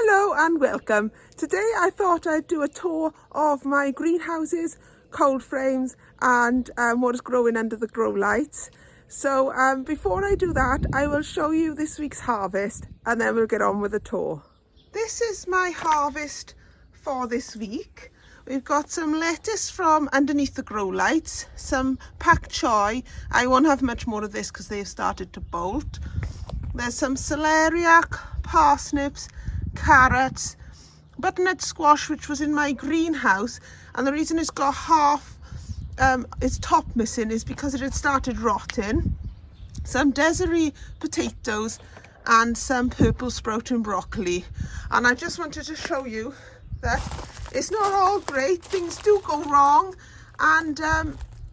Hello and welcome. Today I thought I'd do a tour of my greenhouses, cold frames and what is growing under the grow lights. So before I do that, I will show you this week's harvest and then we'll get on with the tour. This is my harvest for this week. We've got some lettuce from underneath the grow lights, some pak choi. I won't have much more of this because they've started to bolt. There's some celery, parsnips, carrots, butternut squash, which was in my greenhouse, and the reason it's got half its top missing is because it had started rotting. Some Celery potatoes and some purple sprouting broccoli, and I just wanted to show you that it's not all great. Things do go wrong, and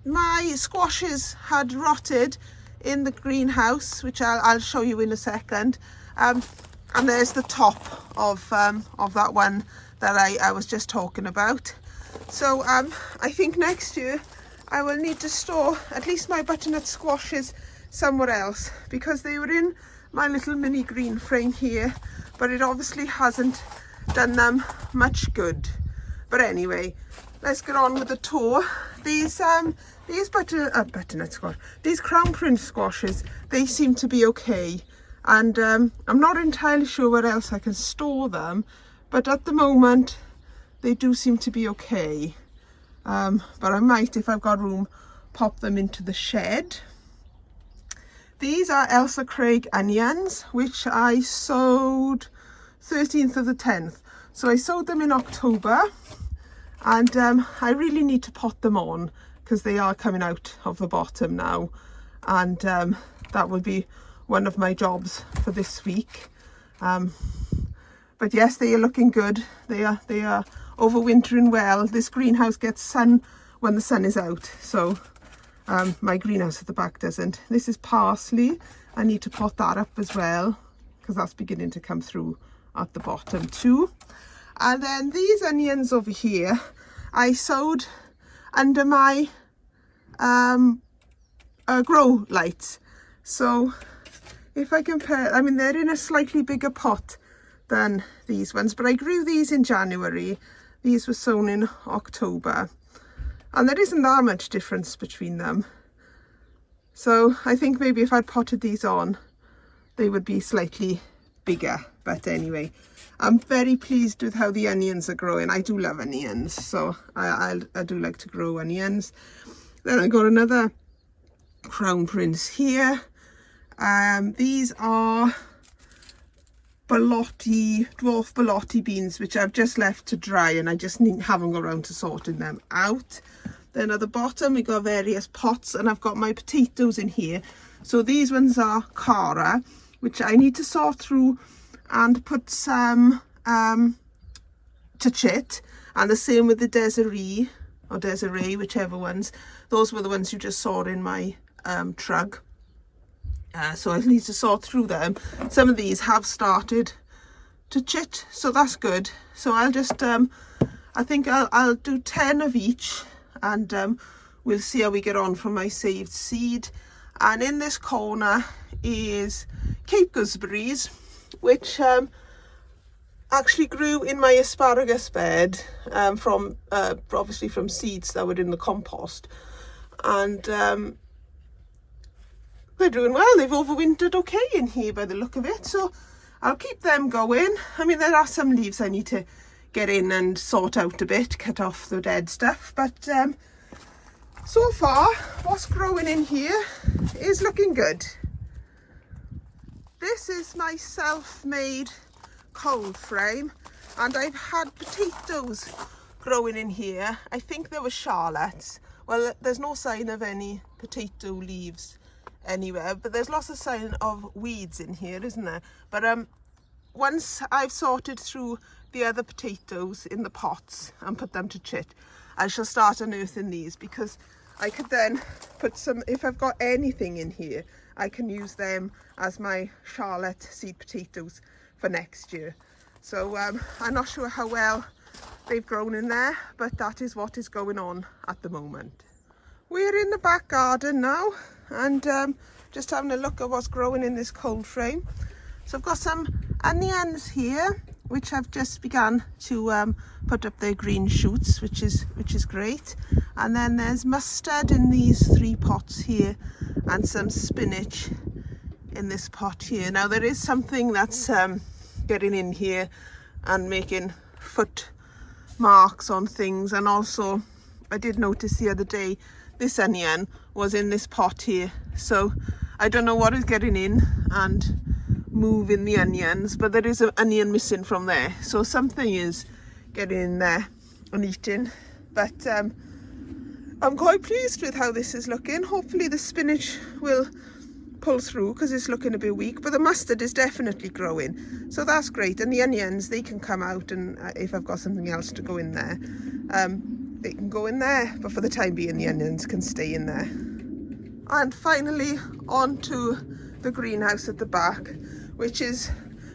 my squashes had rotted in the greenhouse, which I'll show you in a second, and there's the top of that one that I was just talking about. So I think next year I will need to store at least my butternut squashes somewhere else, because they were in my little mini green frame here, but it obviously hasn't done them much good. But anyway, let's get on with the tour. These butternut squash, these crown prince squashes, they seem to be okay, and I'm not entirely sure where else I can store them, but at the moment they do seem to be okay. But I might, if I've got room, pop them into the shed. These are Elsa Craig onions, which I sowed 13th of the 10th. So I sowed them in October, and I really need to pot them on because they are coming out of the bottom now, and that will be one of my jobs for this week. But yes, they are looking good. They are overwintering well. This greenhouse gets sun when the sun is out, so my greenhouse at the back doesn't. This is parsley. I need to pot that up as well because that's beginning to come through at the bottom too. And then these onions over here I sowed under my grow lights. So if I compare, I mean, they're in a slightly bigger pot than these ones, but I grew these in January. These were sown in October, and there isn't that much difference between them. So I think maybe if I'd potted these on, they would be slightly bigger. But anyway, I'm very pleased with how the onions are growing. I do love onions, so I do like to grow onions. Then I got another crown prince here. These are dwarf balotti beans, which I've just left to dry, and I just haven't got around to sorting them out. Then at the bottom we got various pots, and I've got my potatoes in here. So these ones are Cara, which I need to sort through and put some to chit, and the same with the Celery or Celery, whichever ones. Those were the ones you just saw in my trug. So I need to sort through them. Some of these have started to chit, so that's good. So I'll just I think I'll do 10 of each, and we'll see how we get on from my saved seed. And in this corner is Cape gooseberries, which actually grew in my asparagus bed from obviously from seeds that were in the compost, and they're doing well. They've overwintered okay in here by the look of it, so I'll keep them going. I mean, there are some leaves I need to get in and sort out a bit, cut off the dead stuff, but so far what's growing in here is looking good. This is my self-made cold frame, and I've had potatoes growing in here. I think there were shallots. Well, there's no sign of any potato leaves anywhere, but there's lots of sign of weeds in here, isn't there? But once I've sorted through the other potatoes in the pots and put them to chit, I shall start unearthing these, because I could then put some, if I've got anything in here, I can use them as my Charlotte seed potatoes for next year. So I'm not sure how well they've grown in there, but that is what is going on at the moment. We're in the back garden now, and just having a look at what's growing in this cold frame. So I've got some onions here, which I've just begun to put up their green shoots, which is great. And then there's mustard in these 3 pots here, and some spinach in this pot here. Now there is something that's getting in here and making foot marks on things, and also I did notice the other day this onion was in this pot here, so I don't know what is getting in and moving the onions, but there is an onion missing from there, so something is getting in there and eating. But I'm quite pleased with how this is looking. Hopefully the spinach will pull through because it's looking a bit weak, but the mustard is definitely growing, so that's great. And the onions, they can come out, and if I've got something else to go in there, they can go in there, but for the time being the onions can stay in there. And finally on to the greenhouse at the back, which is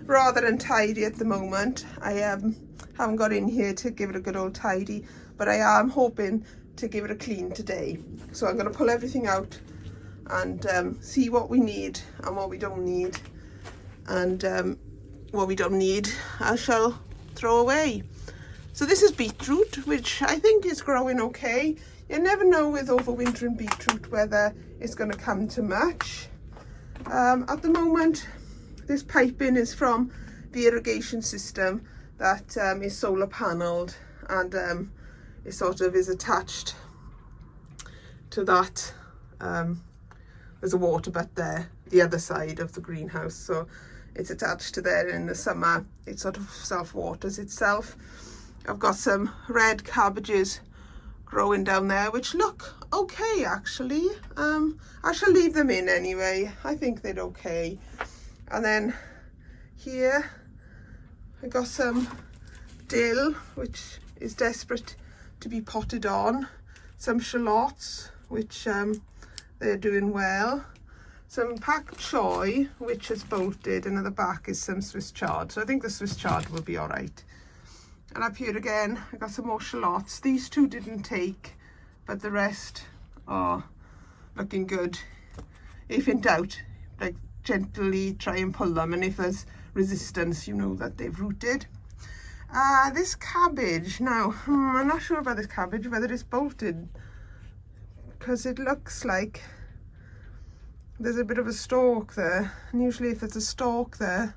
rather untidy at the moment. I haven't got in here to give it a good old tidy, but I am hoping to give it a clean today. So I'm going to pull everything out and see what we need and what we don't need, and what we don't need I shall throw away. So this is beetroot, which I think is growing okay. You never know with overwintering beetroot whether it's going to come to much. At the moment this piping is from the irrigation system that is solar panelled, and it sort of is attached to that. There's a water butt there, the other side of the greenhouse, so it's attached to there. In the summer it sort of self-waters itself. I've got some red cabbages growing down there which look okay actually. I shall leave them in anyway, I think they're okay. And then here I got some dill which is desperate to be potted on, some shallots which they're doing well, some pak choy which is bolted, and at the back is some Swiss chard, so I think the Swiss chard will be all right. And up here again I got some more shallots. These 2 didn't take, but the rest are looking good. If in doubt, like, gently try and pull them, and if there's resistance, you know that they've rooted. This cabbage, now I'm not sure about this cabbage, whether it's bolted, because it looks like there's a bit of a stalk there, and usually if there's a stalk there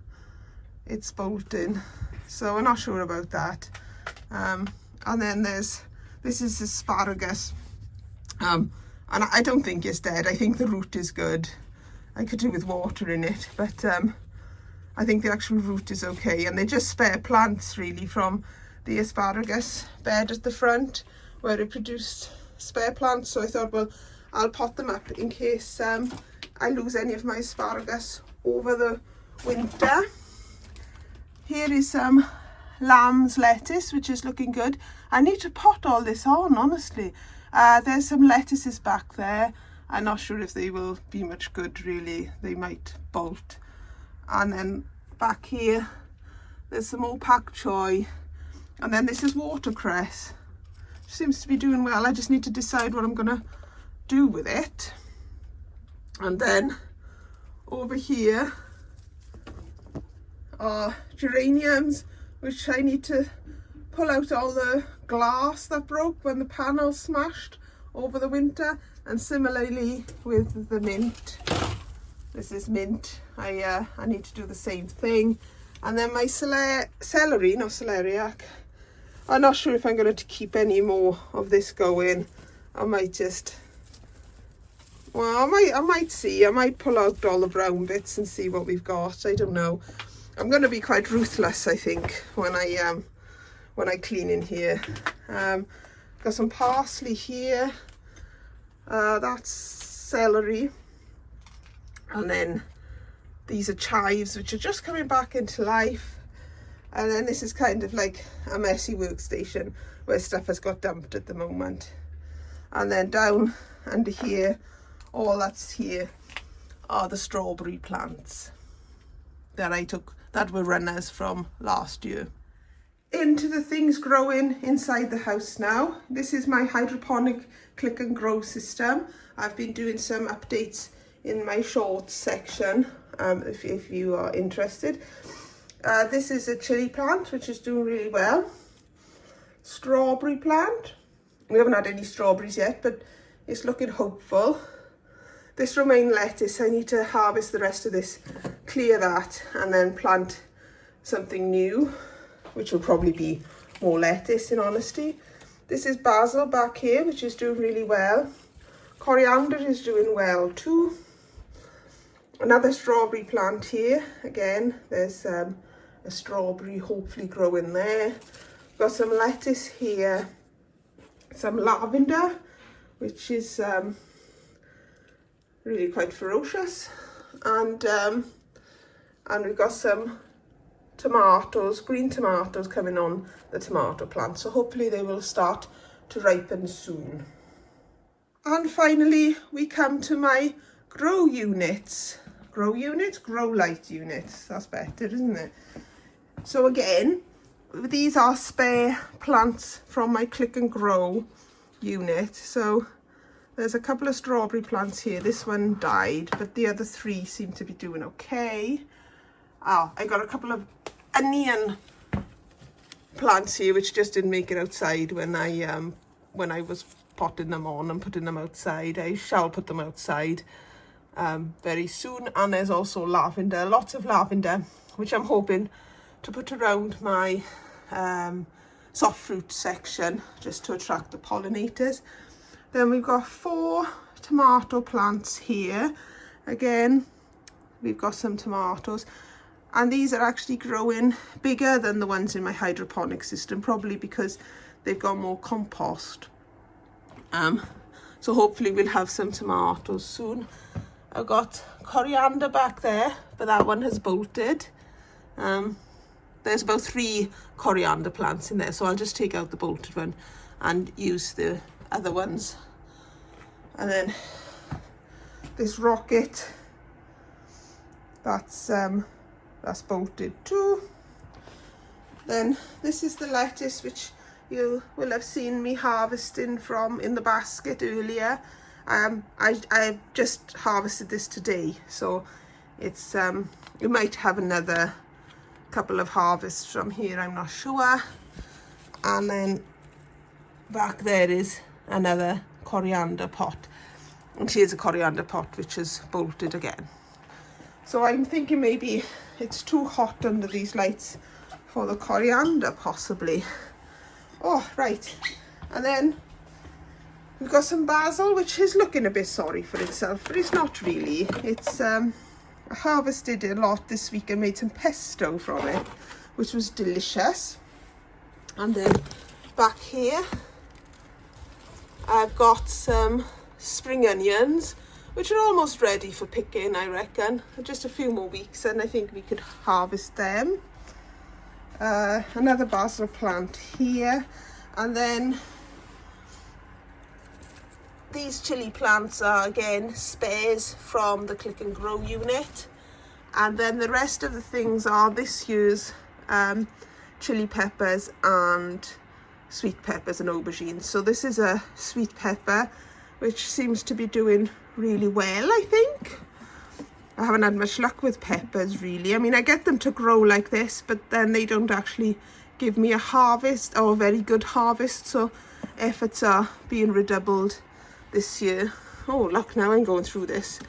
it's bolting, so I'm not sure about that. And then this is asparagus, and I don't think it's dead. I think the root is good. I could do with water in it, but I think the actual root is okay, and they're just spare plants really from the asparagus bed at the front where it produced spare plants. So I thought, well, I'll pot them up in case I lose any of my asparagus over the winter. Here is some lamb's lettuce which is looking good. I need to pot all this on, honestly. There's some lettuces back there. I'm not sure if they will be much good really, they might bolt. And then back here there's some more pak choy, and then this is watercress. Seems to be doing well. I just need to decide what I'm gonna do with it. And then over here are geraniums, which I need to pull out all the glass that broke when the panel smashed over the winter. And similarly with the mint, this is mint, I need to do the same thing. And then my celery, not celeriac, I'm not sure if I'm going to keep any more of this going. I might just, well, I might see. I might pull out all the brown bits and see what we've got. I don't know. I'm going to be quite ruthless, I think, when I clean in here. Got some parsley here. That's celery. And then these are chives, which are just coming back into life. And then this is kind of like a messy workstation where stuff has got dumped at the moment. And then down under here, all that's here are the strawberry plants that I took, that were runners from last year. Into the things growing inside the house now. This is my hydroponic click and grow system. I've been doing some updates in my shorts section, if you are interested. This is a chili plant, which is doing really well. Strawberry plant. We haven't had any strawberries yet, but it's looking hopeful. This romaine lettuce, I need to harvest the rest of this, clear that, and then plant something new, which will probably be more lettuce, in honesty. This is basil back here, which is doing really well. Coriander is doing well too. Another strawberry plant here. Again, there's a strawberry hopefully growing there. Got some lettuce here. Some lavender, which is really quite ferocious. And we've got some tomatoes, green tomatoes coming on the tomato plant. So hopefully they will start to ripen soon. And finally, we come to my grow units. Grow units? Grow light units. That's better, isn't it? So again, these are spare plants from my Click and Grow unit. So there's a couple of strawberry plants here. This one died, but the other three seem to be doing okay. Oh, I got a couple of onion plants here which just didn't make it outside when I was potting them on and putting them outside. I shall put them outside very soon. And there's also lavender, lots of lavender, which I'm hoping to put around my soft fruit section just to attract the pollinators. Then we've got 4 tomato plants here. Again, we've got some tomatoes, and these are actually growing bigger than the ones in my hydroponic system, probably because they've got more compost. So hopefully we'll have some tomatoes soon. I've got coriander back there, but that one has bolted. There's about 3 coriander plants in there, so I'll just take out the bolted one and use the other ones. And then this rocket, that's bolted too. Then this is the lettuce which you will have seen me harvesting from in the basket earlier. I just harvested this today, so it's you might have another couple of harvests from here, I'm not sure. And then back there is another coriander pot, and here's a coriander pot which is bolted again. So I'm thinking maybe it's too hot under these lights for the coriander, possibly. Oh, right. And then we've got some basil, which is looking a bit sorry for itself, but it's not really. It's I harvested a lot this week and made some pesto from it, which was delicious. And then back here I've got some spring onions, which are almost ready for picking, I reckon. Just a few more weeks and I think we could harvest them. Another basil plant here, and then these chili plants are again spares from the Click and Grow unit, and then the rest of the things are this year's chili peppers and sweet peppers and aubergines. So this is a sweet pepper which seems to be doing really well, I think. I haven't had much luck with peppers really. I mean, I get them to grow like this, but then they don't actually give me a harvest, or a very good harvest, so efforts are being redoubled this year. Oh look, now I'm going through this.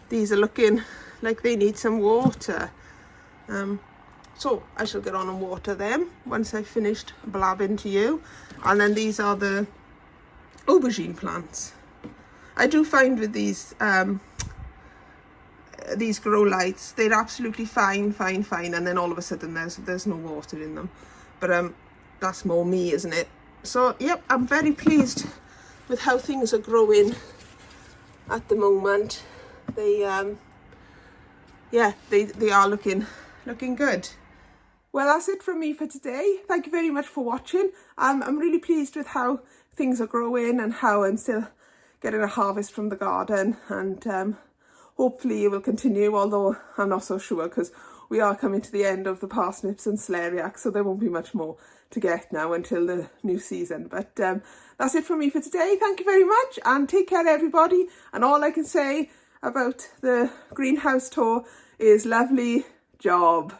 These are looking like they need some water. So I shall get on and water them once I've finished blabbing to you. And then these are the aubergine plants. I do find with these grow lights, they're absolutely fine, and then all of a sudden there's no water in them. But that's more me, isn't it? So yep, I'm very pleased with how things are growing at the moment. They they are looking good. Well, that's it from me for today. Thank you very much for watching. I'm really pleased with how things are growing and how I'm still getting a harvest from the garden, and hopefully it will continue, although I'm not so sure because we are coming to the end of the parsnips and celeriac, so there won't be much more to get now until the new season. But that's it from me for today. Thank you very much and take care everybody, and all I can say about the greenhouse tour is lovely job.